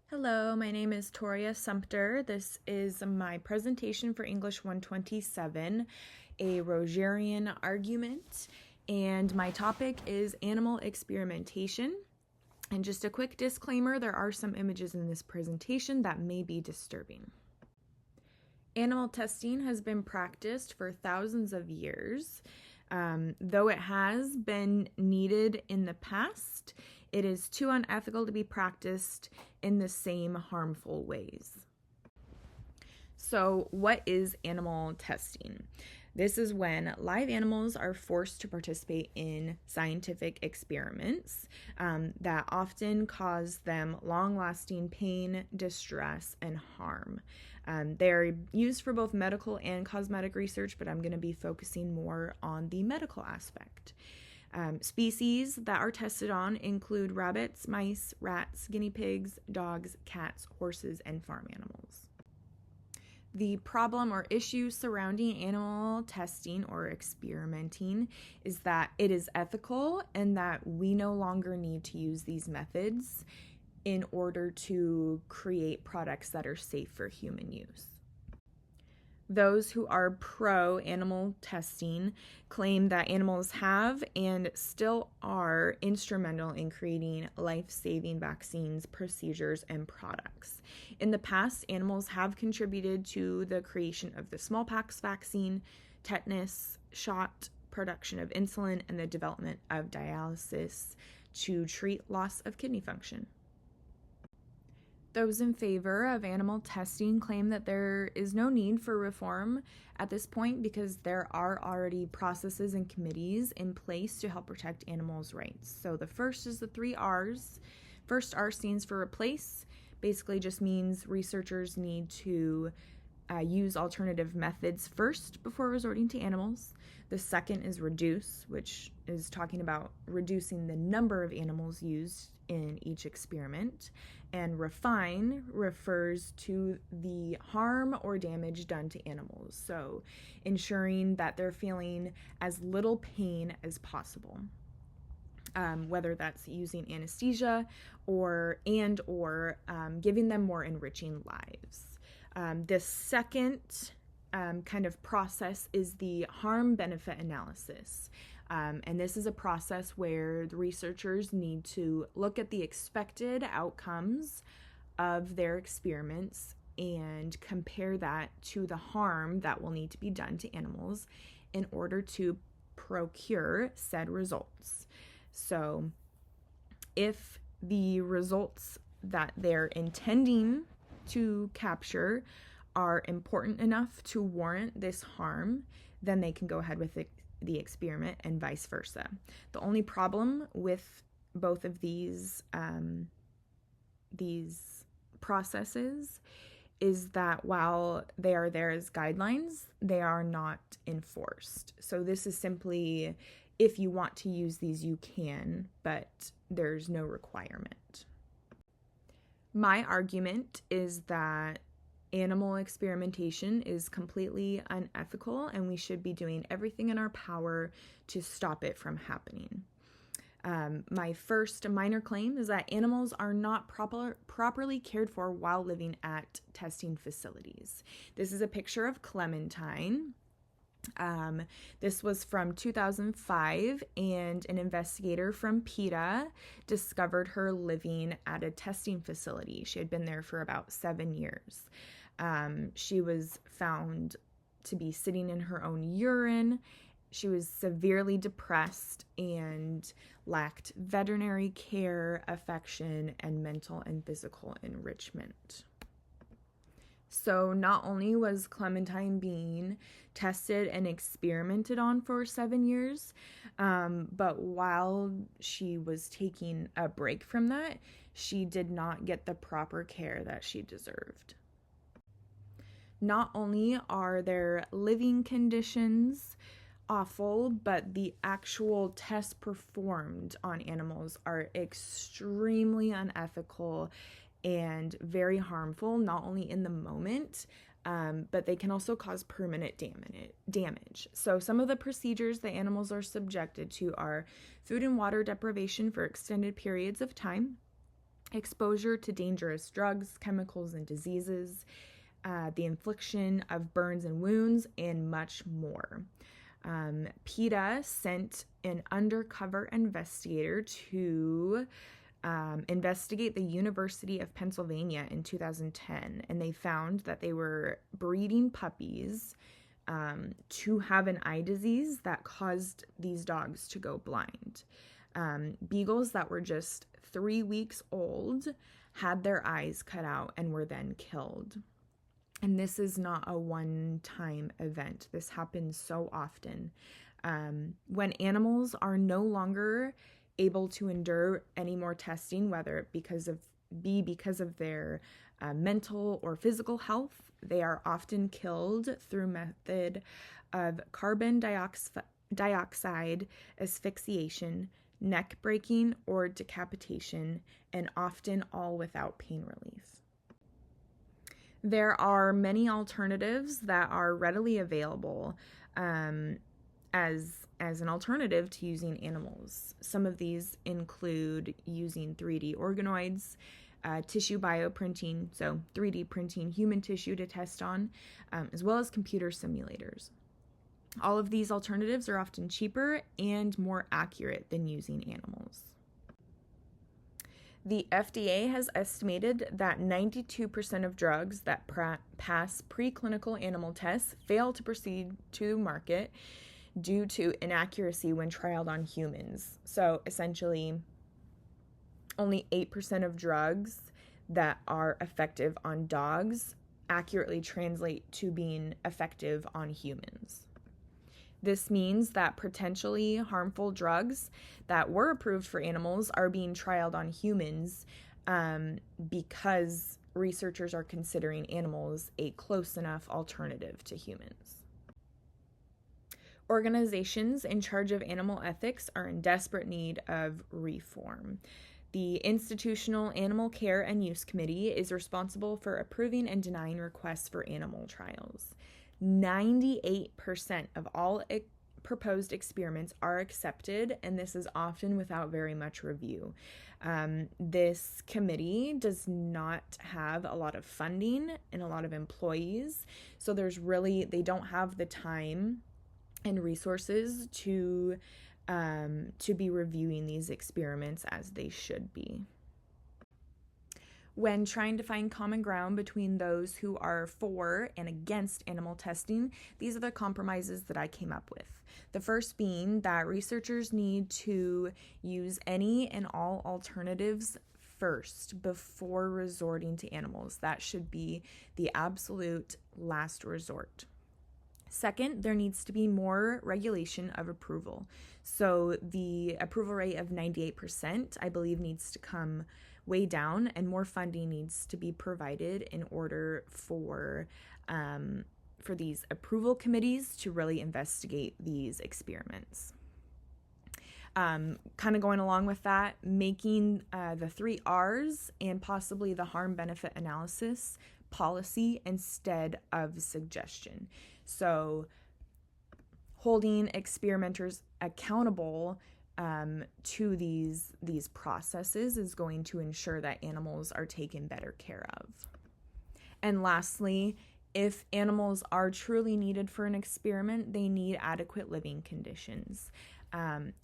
Hello, my name is Toria Sumter. This is my presentation for English 127, a Rogerian argument, and my topic is animal experimentation. And just a quick disclaimer, there are some images in this presentation that may be disturbing. Animal testing has been practiced for thousands of years. Though it has been needed in the past, it is too unethical to be practiced in the same harmful ways. So, what is animal testing? This is when live animals are forced to participate in scientific experiments that often cause them long-lasting pain, distress, and harm. They're used for both medical and cosmetic research, but I'm going to be focusing more on the medical aspect. Species that are tested on include rabbits, mice, rats, guinea pigs, dogs, cats, horses, and farm animals. The problem or issue surrounding animal testing or experimenting is that it is ethical and that we no longer need to use these methods in order to create products that are safe for human use. Those who are pro-animal testing claim that animals have and still are instrumental in creating life-saving vaccines, procedures, and products. In the past, animals have contributed to the creation of the smallpox vaccine, tetanus shot, production of insulin, and the development of dialysis to treat loss of kidney function. Those in favor of animal testing claim that there is no need for reform at this point because there are already processes and committees in place to help protect animals' rights. So the first is the 3 R's. First R stands for replace. Basically just means researchers need to use alternative methods first before resorting to animals. The second is reduce, which is talking about reducing the number of animals used in each experiment. And refine refers to the harm or damage done to animals. So ensuring that they're feeling as little pain as possible. Whether that's using anesthesia or giving them more enriching lives. The second kind of process is the harm-benefit analysis. And this is a process where the researchers need to look at the expected outcomes of their experiments and compare that to the harm that will need to be done to animals in order to procure said results. So if the results that they're intending to capture are important enough to warrant this harm, then they can go ahead with the experiment and vice versa. The only problem with both of these processes is that while they are there as guidelines, they are not enforced. So this is simply, if you want to use these, you can, but there's no requirement. My argument is that animal experimentation is completely unethical and we should be doing everything in our power to stop it from happening. My first minor claim is that animals are not properly cared for while living at testing facilities. This is a picture of Clementine. This was from 2005, and an investigator from PETA discovered her living at a testing facility. She had been there for about 7 years. She was found to be sitting in her own urine. She was severely depressed and lacked veterinary care, affection, and mental and physical enrichment. So not only was Clementine being tested and experimented on for 7 years, but while she was taking a break from that, she did not get the proper care that she deserved. Not only are their living conditions awful, but the actual tests performed on animals are extremely unethical and very harmful, not only in the moment, but they can also cause permanent damage. So some of the procedures that animals are subjected to are food and water deprivation for extended periods of time, exposure to dangerous drugs, chemicals, and diseases, the infliction of burns and wounds, and much more. PETA sent an undercover investigator to investigate the University of Pennsylvania in 2010, and they found that they were breeding puppies to have an eye disease that caused these dogs to go blind. Beagles that were just 3 weeks old had their eyes cut out and were then killed. And this is not a one-time event. This happens so often. When animals are no longer able to endure any more testing, whether it because of their mental or physical health, they are often killed through method of carbon dioxide asphyxiation, neck breaking, or decapitation, and often all without pain relief. There are many alternatives that are readily available as an alternative to using animals. Some of these include using 3D organoids, tissue bioprinting, so 3D printing human tissue to test on, as well as computer simulators. All of these alternatives are often cheaper and more accurate than using animals. The FDA has estimated that 92% of drugs that pass preclinical animal tests fail to proceed to market due to inaccuracy when trialed on humans. So essentially, only 8% of drugs that are effective on dogs accurately translate to being effective on humans. This means that potentially harmful drugs that were approved for animals are being trialed on humans because researchers are considering animals a close enough alternative to humans. Organizations in charge of animal ethics are in desperate need of reform. The Institutional Animal Care and Use Committee is responsible for approving and denying requests for animal trials. 98% of all proposed experiments are accepted, and this is often without very much review. This committee does not have a lot of funding and a lot of employees, so they don't have the time and resources to be reviewing these experiments as they should be. When trying to find common ground between those who are for and against animal testing, these are the compromises that I came up with. The first being that researchers need to use any and all alternatives first before resorting to animals. That should be the absolute last resort. Second, there needs to be more regulation of approval. So the approval rate of 98%, I believe, needs to come way down, and more funding needs to be provided in order for these approval committees to really investigate these experiments. Kind of going along with that, making the 3 R's and possibly the harm-benefit analysis policy instead of suggestion. So holding experimenters accountable to these processes is going to ensure that animals are taken better care of. And lastly, if animals are truly needed for an experiment, they need adequate living conditions.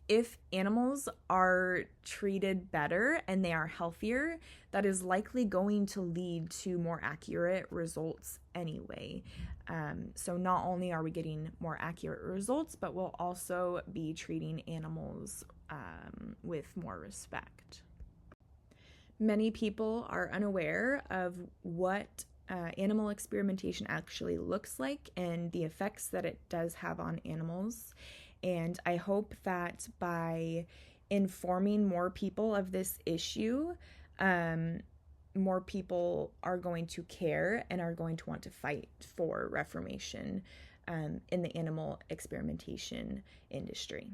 If animals are treated better and they are healthier, that is likely going to lead to more accurate results anyway. So not only are we getting more accurate results, but we'll also be treating animals with more respect. Many people are unaware of what animal experimentation actually looks like and the effects that it does have on animals. And I hope that by informing more people of this issue, more people are going to care and are going to want to fight for reformation in the animal experimentation industry.